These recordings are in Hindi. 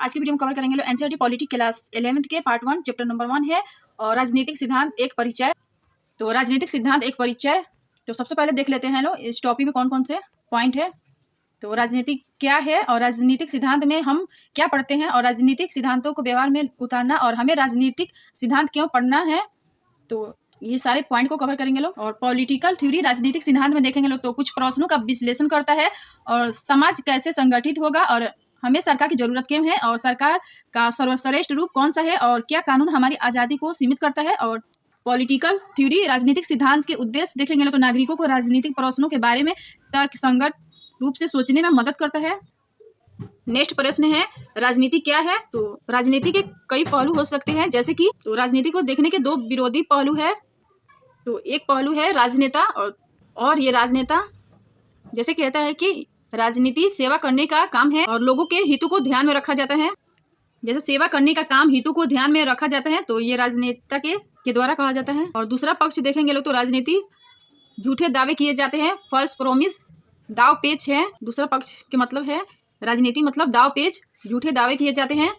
आज की वीडियो में कवर करेंगे लोग एनसीईआरटी पॉलिटी क्लास 11th के पार्ट 1 चैप्टर नंबर 1 है और राजनीतिक सिद्धांत एक परिचय। तो राजनीतिक सिद्धांत एक परिचय, तो सबसे पहले देख लेते हैं लोग इस टॉपिक में कौन कौन से पॉइंट है। तो राजनीति क्या है और राजनीतिक सिद्धांत में हम क्या पढ़ते हैं और राजनीतिक सिद्धांतों को व्यवहार में उतारना और हमें राजनीतिक सिद्धांत क्यों पढ़ना है, तो ये सारे पॉइंट को कवर करेंगे लोग। और पॉलिटिकल थ्योरी राजनीतिक सिद्धांत में देखेंगे लोग तो कुछ प्रश्नों का विश्लेषण करता है और समाज कैसे संगठित होगा और हमें सरकार की जरूरत क्यों है और सरकार का सर्वश्रेष्ठ रूप कौन सा है और क्या कानून हमारी आज़ादी को सीमित करता है। और पॉलिटिकल थ्योरी राजनीतिक सिद्धांत के उद्देश्य देखेंगे लोग तो नागरिकों को राजनीतिक प्रश्नों के बारे में तर्कसंगत रूप से सोचने में मदद करता है। नेक्स्ट प्रश्न है राजनीति क्या है। तो राजनीति के कई पहलू हो सकते हैं, जैसे कि तो राजनीति को देखने के दो विरोधी पहलू है। तो एक पहलू है राजनेता और ये राजनेता जैसे कहता है कि राजनीति सेवा करने का काम है और लोगों के हितों को ध्यान में रखा जाता है। जैसे सेवा करने का काम हितों को ध्यान में रखा जाता है तो ये राजनेता के द्वारा कहा जाता है। और दूसरा पक्ष देखेंगे लोग तो राजनीति झूठे दावे किए जाते हैं, फॉल्स प्रोमिस, दाव पेच है। दूसरा पक्ष के मतलब है राजनीति मतलब दाव पेच, झूठे दावे किए जाते हैं।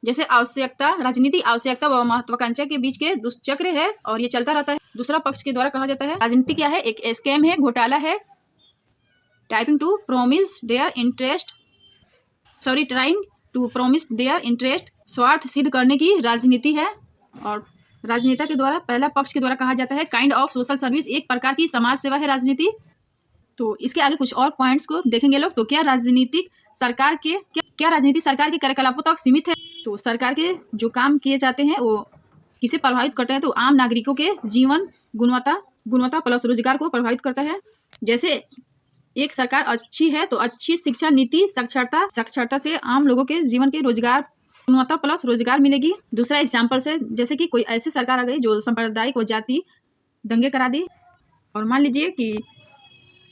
जैसे आवश्यकता, राजनीति आवश्यकता व महत्वाकांक्षा के बीच के दुष्चक्र है और ये चलता रहता है। दूसरा पक्ष के द्वारा कहा जाता है राजनीति क्या है, एक स्कैम है, घोटाला है, trying to promise their interest, स्वार्थ सिद्ध करने की राजनीति है। और राजनेता के द्वारा पहला पक्ष के द्वारा कहा जाता है काइंड ऑफ सोशल सर्विस, एक प्रकार की समाज सेवा है राजनीति। तो इसके आगे कुछ और पॉइंट्स को देखेंगे लोग। तो क्या राजनीति सरकार के कार्यकलापों तक सीमित है। तो सरकार के जो काम किए जाते हैं वो किसे प्रभावित करते हैं, तो आम नागरिकों के जीवन गुणवत्ता प्लस रोजगार को प्रभावित करता है। जैसे एक सरकार अच्छी है तो अच्छी शिक्षा नीति, साक्षरता से आम लोगों के जीवन के रोजगार गुणवत्ता प्लस रोजगार मिलेगी। दूसरा एग्जाम्पल से जैसे कि कोई ऐसी सरकार आ गई जो सांप्रदायिक व जाति दंगे करा दी और मान लीजिए कि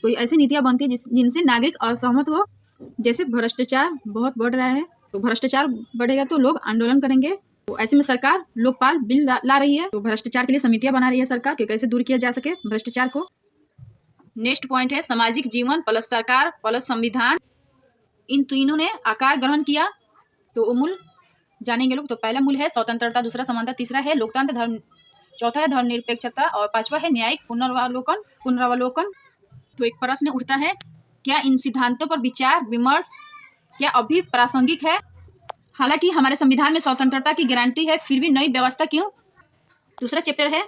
कोई ऐसी नीतियाँ बनती है जिनसे नागरिक असहमत हो। जैसे भ्रष्टाचार बहुत बढ़ रहा है, तो भ्रष्टाचार बढ़ेगा तो लोग आंदोलन करेंगे। तो ऐसे में सरकार लोकपाल बिल ला रही है, तो भ्रष्टाचार के लिए समितियां बना रही है सरकार कि कैसे दूर किया जा सके भ्रष्टाचार को। नेक्स्ट पॉइंट है सामाजिक जीवन प्लस सरकार प्लस संविधान, इन तीनों ने आकार ग्रहण किया। तो वो मूल जानेंगे लोग। तो पहला मूल है स्वतंत्रता, दूसरा समानता, तीसरा है लोकतंत्र, धर्म, चौथा है धर्मनिरपेक्षता और पांचवा है न्यायिक पुनरावलोकन। तो एक प्रश्न उठता है, क्या इन सिद्धांतों पर विचार विमर्श क्या अभी प्रासंगिक है। हालांकि हमारे संविधान में स्वतंत्रता की गारंटी है, फिर भी नई व्यवस्था क्यों। दूसरा चैप्टर है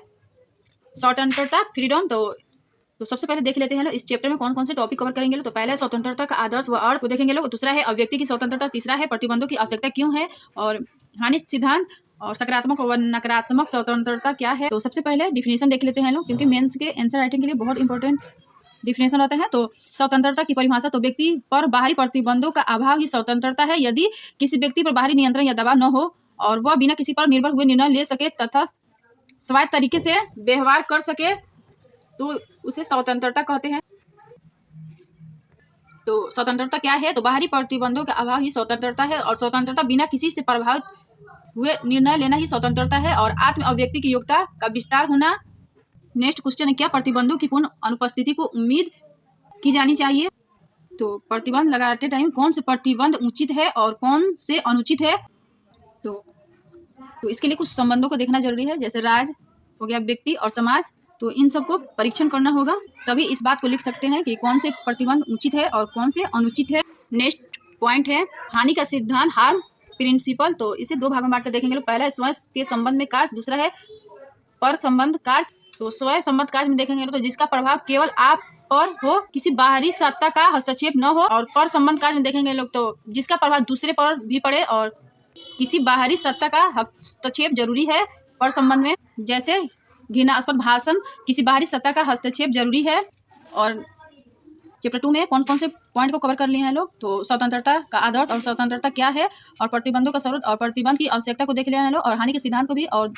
स्वतंत्रता फ्रीडम। तो सबसे पहले देख लेते हैं लोग इस चैप्टर में कौन कौन से टॉपिक कवर करेंगे लोग। तो पहला है स्वतंत्रता का आदर्श व अर्थ को देखेंगे लोग। दूसरा है अभिव्यक्ति की स्वतंत्रता, तीसरा है प्रतिबंधों की आवश्यकता क्यों है और हानि सिद्धांत और सकारात्मक व नकारात्मक स्वतंत्रता क्या है। तो सबसे पहले डिफिनेशन देख लेते हैं लोग, क्योंकि मेंस के आंसर राइटिंग के लिए बहुत इंपॉर्टेंट डिफिनेशन होता है। तो स्वतंत्रता की परिभाषा, तो व्यक्ति पर बाहरी प्रतिबंधों का अभाव ही स्वतंत्रता है। यदि किसी व्यक्ति पर बाहरी नियंत्रण या दबाव न हो और वह बिना किसी पर निर्भर हुए निर्णय ले सके तथा स्वायत्त तरीके से व्यवहार कर सके तो उसे स्वतंत्रता कहते हैं। तो स्वतंत्रता क्या है, तो बाहरी प्रतिबंधों का अभाव ही स्वतंत्रता है और स्वतंत्रता बिना किसी से प्रभावित हुए निर्णय लेना ही स्वतंत्रता है और आत्म अभिव्यक्ति की योग्यता का विस्तार होना। नेक्स्ट क्वेश्चन है, क्या प्रतिबंधों की पूर्ण अनुपस्थिति को उम्मीद की जानी चाहिए। तो प्रतिबंध लगाते टाइम कौन से प्रतिबंध उचित है और कौन से अनुचित है। तो इसके लिए कुछ संबंधों को देखना जरूरी है, जैसे राज हो गया, व्यक्ति और समाज। तो इन सबको परीक्षण करना होगा, तभी इस बात को लिख सकते हैं कि कौन से प्रतिबंध उचित है और कौन से अनुचित है। नेक्स्ट पॉइंट है हानि का सिद्धांत, हार्म प्रिंसिपल। तो इसे दो भागों में बांट कर देखेंगे। पहला है स्वयं के संबंध में कार्य, दूसरा है पर संबंध कार्य। तो स्वयं संबंध कार्य में देखेंगे तो जिसका प्रभाव केवल आप पर हो, किसी बाहरी सत्ता का हस्तक्षेप न हो। और पर संबंध कार्य में देखेंगे लोग तो जिसका प्रभाव दूसरे पर भी पड़े और किसी बाहरी सत्ता का हस्तक्षेप जरूरी है पर संबंध में। जैसे घृणास्पद भाषण, किसी बाहरी सत्ता का हस्तक्षेप जरूरी है। और चैप्टर 2 में कौन कौन से पॉइंट को कवर कर लिए हैं लोग। तो स्वतंत्रता का आदर्श और स्वतंत्रता क्या है और प्रतिबंधों का स्वरूप और प्रतिबंध की आवश्यकता को देख लिया है लोग और हानि के सिद्धांत को भी। और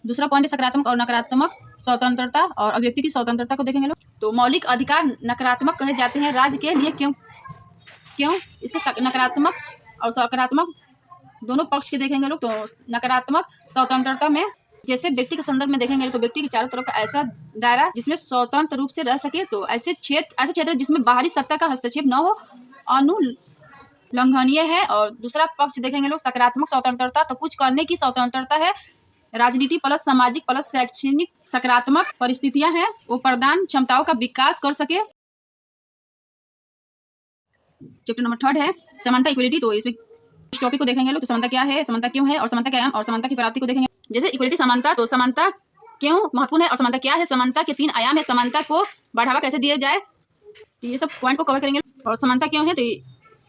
दूसरा पॉइंट है सकारात्मक और नकारात्मक स्वतंत्रता और अभिव्यक्ति की स्वतंत्रता को देखेंगे लोग। तो मौलिक अधिकार नकारात्मक कहे जाते हैं राज्य के लिए, क्यों इसके नकारात्मक और सकारात्मक दोनों पक्ष के देखेंगे लोग। तो नकारात्मक स्वतंत्रता में जैसे व्यक्ति के संदर्भ में देखेंगे तो व्यक्ति के चारों तरफ का ऐसा दायरा जिसमें स्वतंत्र रूप से रह सके। तो ऐसे क्षेत्र जिसमें बाहरी सत्ता का हस्तक्षेप न हो, लंघनीय है। और दूसरा पक्ष देखेंगे लोग सकारात्मक स्वतंत्रता, तो कुछ करने की स्वतंत्रता है। राजनीति प्लस सामाजिक प्लस शैक्षणिक सकारात्मक परिस्थितियां हैं, वो प्रदान क्षमताओं का विकास कर सके। चैप्टर नंबर 3 है समानता इक्वलिटी। तो इसमें इस टॉपिक को देखेंगे लोग, तो समानता क्या है, समानता क्यों है, और समानता क्या है, और समानता की प्राप्ति को देखेंगे। जैसे इक्वलिटी समानता, तो समानता क्यों महत्वपूर्ण है और समानता क्या है, समानता के 3 आयाम है, समानता को बढ़ावा कैसे दिया जाए, तो ये सब पॉइंट को कवर करेंगे। और समानता क्यों है, तो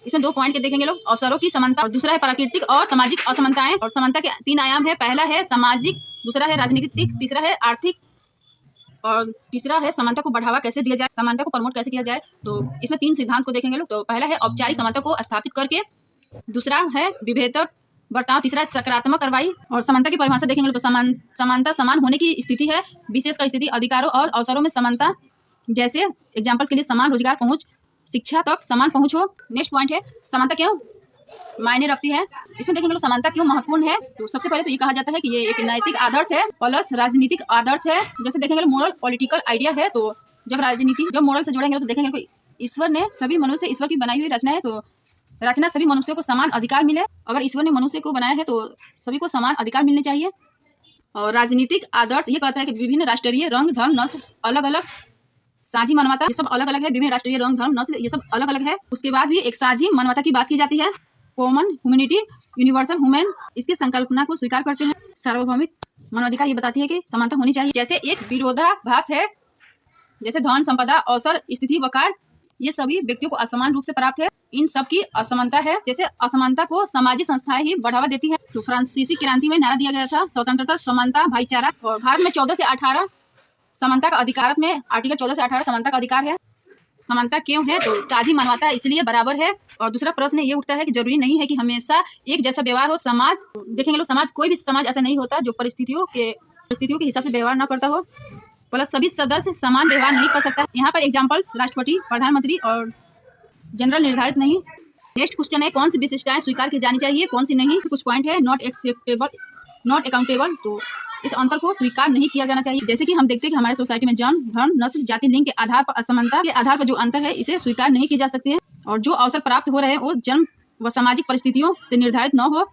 इसमें 2 पॉइंट के देखेंगे लोग, अवसरों की समानता और दूसरा है प्राकृतिक और सामाजिक असमानताएं। और समानता के 3 आयाम है, पहला है सामाजिक, दूसरा है राजनीतिक, तीसरा है आर्थिक, और तीसरा है समानता को बढ़ावा कैसे दिया जाए, समानता को प्रमोट कैसे किया जाए। तो इसमें 3 सिद्धांत को देखेंगे लोग। तो पहला है औपचारिक समानता को स्थापित करके, दूसरा है विभेदक बर्ताव, तीसरा सकारात्मक कार्रवाई। और समानता की परिभाषा देखेंगे लोग, तो समानता समान होने की स्थिति है, विशेषकर स्थिति अधिकारों और अवसरों में समानता, जैसे एग्जाम्पल के लिए समान रोजगार पहुंच, शिक्षा तक समान पहुंच हो। नेक्स्ट पॉइंट है समानता क्यों मायने रखती है। इसमें देखेंगे लोग समानता क्यों महत्वपूर्ण है। तो सबसे पहले तो ये कहा जाता है कि ये एक नैतिक आदर्श है प्लस राजनीतिक आदर्श है। जैसे देखेंगे मोरल पॉलिटिकल आइडिया है। तो जब मोरल से जोड़ेंगे तो देखेंगे ईश्वर ने सभी मनुष्य, ईश्वर की बनाई हुई रचना है, तो रचना सभी मनुष्यों को समान अधिकार मिले। अगर ईश्वर ने मनुष्य को बनाया है तो सभी को समान अधिकार मिलने चाहिए। और राजनीतिक आदर्श ये कहता है कि विभिन्न राष्ट्रीय रंग धर्म नस्ल अलग अलग, साझी मानवता ये सब अलग अलग है, विभिन्न राष्ट्रीय रंग धर्म नस्ल ये सब अलग अलग है। उसके बाद भी एक साझी मानवता की बात की जाती है, कॉमन ह्यूमैनिटी, यूनिवर्सल ह्यूमन, इसकी संकल्पना को स्वीकार करते हैं। सार्वभौमिक मानवाधिकार ये बताती है कि समानता होनी चाहिए। जैसे एक विरोधाभास है, जैसे धन संपदा अवसर स्थिति वकार ये सभी व्यक्तियों को असमान रूप से प्राप्त है, इन सब की असमानता है। जैसे असमानता को सामाजिक संस्थाएं ही बढ़ावा देती है। तो फ्रांसीसी क्रांति में नारा दिया गया था स्वतंत्रता समानता भाईचारा। और भारत में 14 से 18 समानता का अधिकार में आर्टिकल 14 से 18 समानता का अधिकार है। समानता क्यों है, तो साझी मानवता इसलिए बराबर है। और दूसरा प्रश्न ये उठता है कि जरूरी नहीं है कि हमेशा एक जैसा व्यवहार हो। समाज देखेंगे लोग, समाज कोई भी समाज ऐसा नहीं होता जो परिस्थितियों के हिसाब से व्यवहार ना करता हो, प्लस सभी सदस्य समान व्यवहार नहीं कर सकता। यहाँ पर एग्जाम्पल्स राष्ट्रपति, प्रधानमंत्री और जनरल निर्धारित नहीं। नेक्स्ट क्वेश्चन है कौन सी विशिष्टताएं स्वीकार की जानी चाहिए, कौन सी नहीं। कुछ पॉइंट है नॉट एक्सेप्टेबल, नॉट अकाउंटेबल, तो इस अंतर को स्वीकार नहीं किया जाना चाहिए। जैसे कि हम देखते हैं कि हमारे सोसाइटी में जन्म धर्म नस्ल जाति लिंग के आधार पर असमानता के आधार पर जो अंतर है इसे स्वीकार नहीं की जा सकती है। और जो अवसर प्राप्त हो रहे हैं वो जन्म व सामाजिक परिस्थितियों से निर्धारित न हो।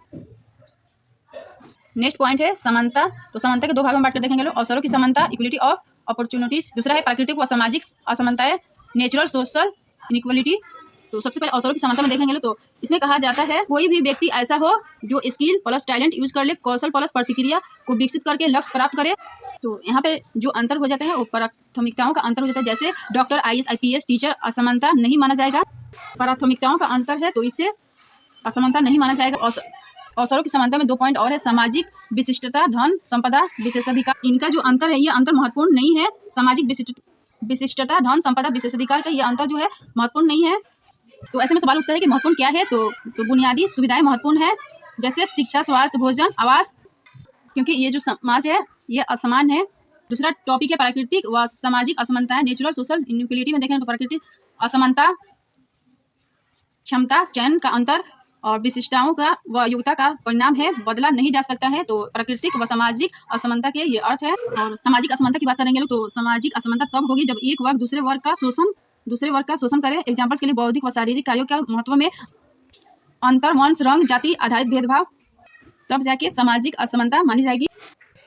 नेक्स्ट पॉइंट है समानता। तो समानता के 2 भागों में बांट कर देखेंगे लोग, अवसरों की समानता इक्वलिटी ऑफ अपॉर्चुनिटीज, दूसरा है प्राकृतिक व सामाजिक असमानताएं नेचुरल सोशल इनइक्वलिटी। तो सबसे पहले अवसरों की समानता में देखेंगे तो इसमें कहा जाता है कोई भी व्यक्ति ऐसा हो जो स्किल प्लस टैलेंट यूज कर ले, कौशल प्लस प्रतिक्रिया को विकसित करके लक्ष्य प्राप्त करे। तो यहाँ पे जो अंतर हो जाता है वो प्राथमिकताओं का अंतर हो जाता है। जैसे डॉक्टर, IAS, IPS, टीचर असमानता नहीं माना जाएगा, प्राथमिकताओं का अंतर है तो इससे असमानता नहीं माना जाएगा। अवसरों की समानता में 2 पॉइंट और है, सामाजिक विशिष्टता, धन संपदा विशेषाधिकार, इनका जो अंतर है ये अंतर महत्वपूर्ण नहीं है। सामाजिक विशिष्टता, धन संपदा विशेषाधिकार का ये अंतर जो है महत्वपूर्ण नहीं है। तो ऐसे में सवाल उठता है कि महत्वपूर्ण क्या है, तो बुनियादी सुविधाएं महत्वपूर्ण है, जैसे शिक्षा, स्वास्थ्य, भोजन, आवास, क्योंकि ये जो समाज है ये असमान है। दूसरा टॉपिक है प्राकृतिक व सामाजिक असमानताएं नेचुरल सोशल इनइक्वलिटी में देखें तो प्राकृतिक असमानता क्षमता चयन का अंतर और विशिष्टताओं का व योग्यता का परिणाम है, बदला नहीं जा सकता है। तो प्राकृतिक व सामाजिक असमानता के ये अर्थ है। और सामाजिक असमानता की बात करेंगे तो सामाजिक असमानता तब होगी जब एक वर्ग दूसरे वर्ग का शोषण करे। एग्जाम्पल्स के लिए बौद्धिक व शारीरिक कार्यों का महत्व में अंतर, वंश, रंग, जाति आधारित भेदभाव, तब जाके सामाजिक असमानता मानी जाएगी।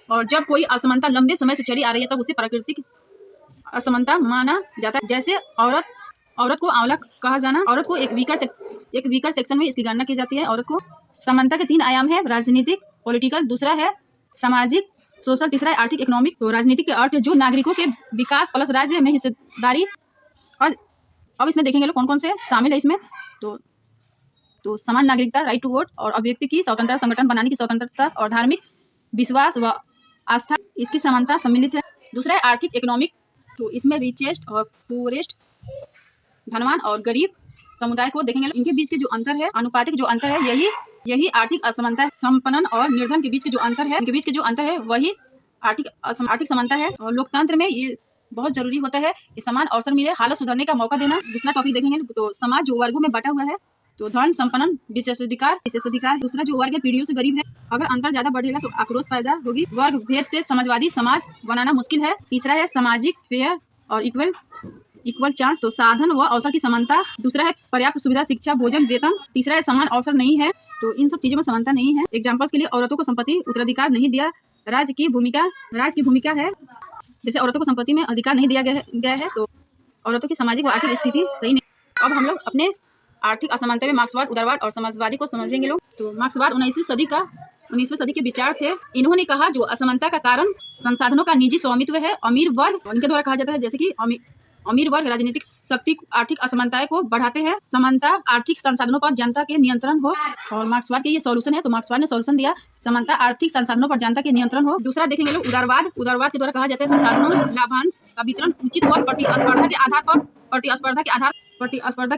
और जब कोई असमानता लंबे समय से चली आ रही है तब उसे प्राकृतिक असमानता माना जाता है। जैसे औरत को आंवला कहा जाना, औरत को एक वीकर सेक्शन में इसकी गणना की जाती है। औरत को समानता के 3 आयाम है, राजनीतिक पॉलिटिकल, दूसरा है सामाजिक सोशल, तीसरा है आर्थिक इकोनॉमिक। तो राजनीतिक के अर्थ है जो नागरिकों के विकास प्लस राज्य में हिस्सेदारी। और अब इसमें देखेंगे लोग कौन कौन से शामिल है इसमें। तो समान नागरिकता, राइट टू वोट, और अभिव्यक्ति की स्वतंत्रता, संगठन बनाने की स्वतंत्रता, और धार्मिक विश्वास व आस्था, इसकी समानता सम्मिलित है। दूसरा है आर्थिक इकोनॉमिक। तो इसमें रिचेस्ट और पुअरेस्ट, धनवान और गरीब समुदाय को देखेंगे। इनके बीच के जो अंतर है, अनुपातिक जो अंतर है, यही आर्थिक असमानता है। संपन्न और निर्धन के बीच के जो अंतर है, इनके बीच के जो अंतर है वही आर्थिक समानता है। और लोकतंत्र में ये बहुत जरूरी होता है कि समान अवसर मिले, हालत सुधरने का मौका देना। दूसरा टॉपिक देखेंगे तो समाज जो वर्गों में बटा हुआ है, तो धन संपन्न विशेषाधिकार। दूसरा जो वर्ग है पीढ़ियों से गरीब है। अगर अंतर ज्यादा बढ़ेगा तो आक्रोश पैदा होगी। वर्ग भेद से समाजवादी समाज बनाना मुश्किल है। तीसरा है सामाजिक फेयर और इक्वल इक्वल चांस, तो साधन व अवसर की समानता। दूसरा है पर्याप्त सुविधा, शिक्षा, भोजन, वेतन। तीसरा है समान अवसर नहीं है, तो इन सब चीज़ों में समानता नहीं है। एग्जाम्पल्स के लिए औरतों को संपत्ति उत्तराधिकार नहीं दिया। राज्य की भूमिका है, जैसे औरतों को संपत्ति में अधिकार नहीं दिया गया है, तो औरतों की सामाजिक व आर्थिक स्थिति सही नहीं। अब हम लोग अपने आर्थिक असमानता में मार्क्सवाद, उदारवाद और समाजवादी को समझेंगे लोग। तो मार्क्सवाद 19वीं सदी के विचार थे। इन्होंने कहा जो असमानता का कारण संसाधनों का निजी स्वामित्व है, अमीर वर्ग, इनके द्वारा कहा जाता है जैसे कि अमीर वर्ग राजनीतिक शक्ति आर्थिक असमानताएं को बढ़ाते हैं, समानता आर्थिक संसाधनों पर जनता के नियंत्रण हो। और मार्क्सवाद के ये सॉल्यूशन है, तो मार्क्सवाद ने सॉल्यूशन दिया, समानता आर्थिक संसाधनों पर जनता के नियंत्रण हो। दूसरा देखेंगे लोग उदारवाद के द्वारा कहा जाता है संसाधनों लाभांश का वितरण उचित और प्रतिस्पर्धा के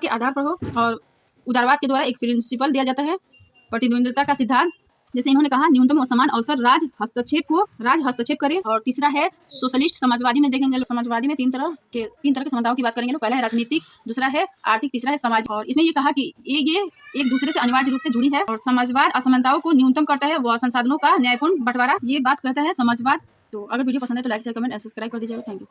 आधार पर हो। और उदारवाद के द्वारा एक प्रिंसिपल दिया जाता है प्रतिद्वंद्विता का सिद्धांत। जैसे इन्होंने कहा न्यूनतम और समान अवसर राज हस्तक्षेप करे। और तीसरा है सोशलिस्ट समाजवादी में देखेंगे लोग, समाजवादी में तीन तरह के समानताओं की बात करेंगे लोग। पहला है राजनीतिक, दूसरा है आर्थिक, तीसरा है समाज। और इसमें ये कहा कि ये एक दूसरे से अनिवार्य रूप से जुड़ी है। और समाजवाद असमानताओं को न्यूनतम करता है, वह संसाधनों का न्यायपूर्ण बंटवारा, ये बात कहता है समाजवाद। तो अगर वीडियो पसंद है तो लाइक शेयर कमेंट सब्सक्राइब कर दीजिएगा। Thank you.